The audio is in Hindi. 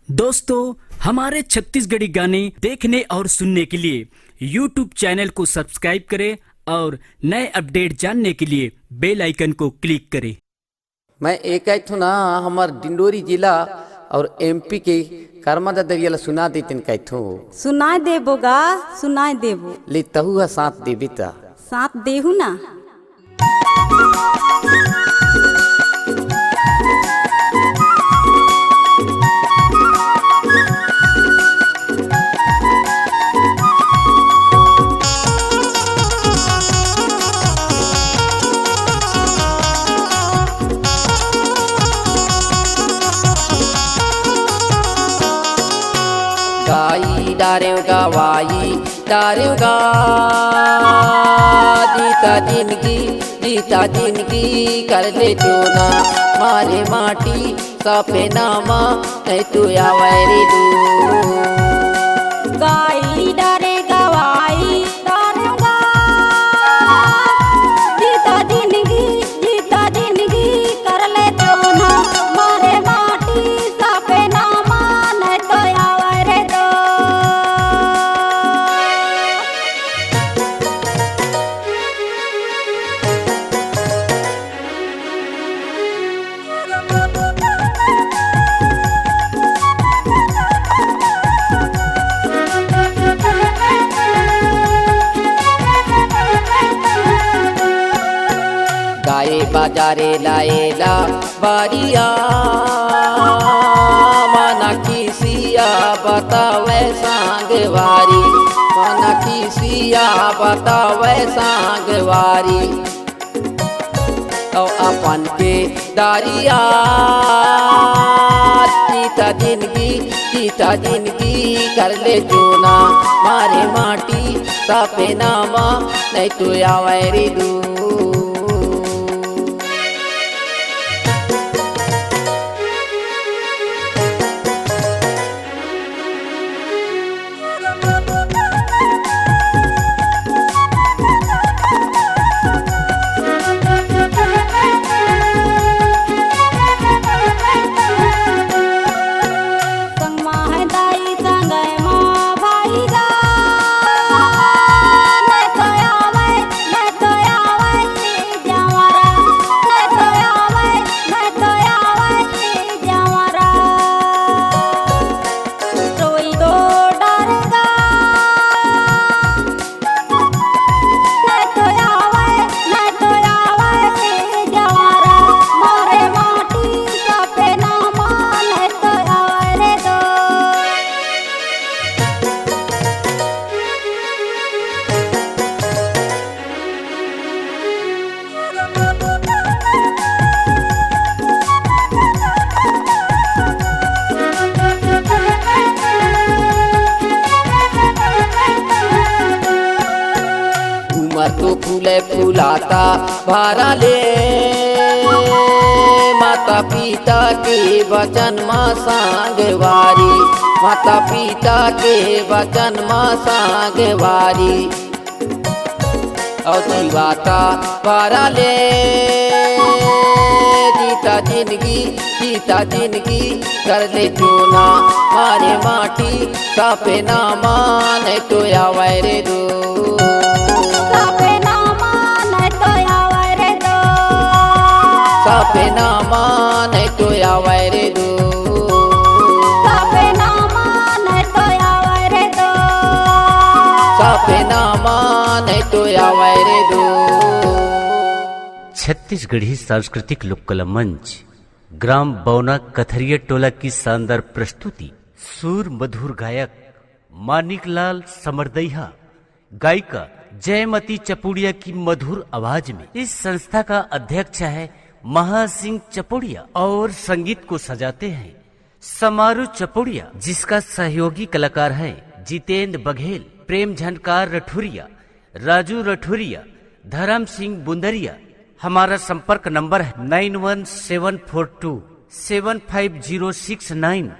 दोस्तों, हमारे छत्तीसगढ़ी गाने देखने और सुनने के लिए YouTube चैनल को सब्सक्राइब करें और नए अपडेट जानने के लिए बेल आइकन को क्लिक करें। मैं एक ना हमार डिंडोरी जिला और MP के कर्मदा दरिया सुना देते कहथो। सुनाई देबो गा, सुनाई देबो ले तहु हा साथ देबी ता साथ देहु ना। गाई डारेव गवाई डारेव गा जीता जिंदगी कर ले चोना मारे माटी सपे नामा नहीं तू आवे दू। गाई डारे गवाई डारे गा जीता जिंदगी कर ले चोना मारे माटी सपे नामा नहीं तो आवे रे दो। गाए बाजारे लाएला बारिया माना किसिया बतावे सांगवारी माना किसिया बतावे सांगवारी तो अपन के दारिया जीता जिंदगी कर ले चोना मारे माटी सपे नामा नहीं तू आवे रे दू। तो फूले फूलाता भारा ले माता पिता के वचन माँ सांगवारी माता पिता के वचन माँ सांगवारी और जीवाता भारा ले जीता जिंदगी कर ले चोना मारे माटी सपे नामा नहीं तो आवे रे दो। सपे नामा नहीं तो आवे रे दो। सपे नामा नहीं तो आवे रे दो। सपे नामा नहीं तो आवे रे दो। सपे नामा नहीं तो आवे रे दो। छत्तीसगढ़ी सांस्कृतिक लोककला मंच ग्राम बौना कथरिया टोला की शानदार प्रस्तुति। सुर मधुर गायक मानिकलाल समरदैया, गायिका जयमती चपुड़िया की मधुर आवाज में। इस संस्था का अध्यक्ष है महासिंह चपुड़िया और संगीत को सजाते हैं समारू चपुड़िया, जिसका सहयोगी कलाकार है जितेंद्र बघेल, प्रेम झनकार रठुरिया, राजू रठुरिया, धर्म सिंह बुंदरिया। हमारा संपर्क नंबर है 9174275069।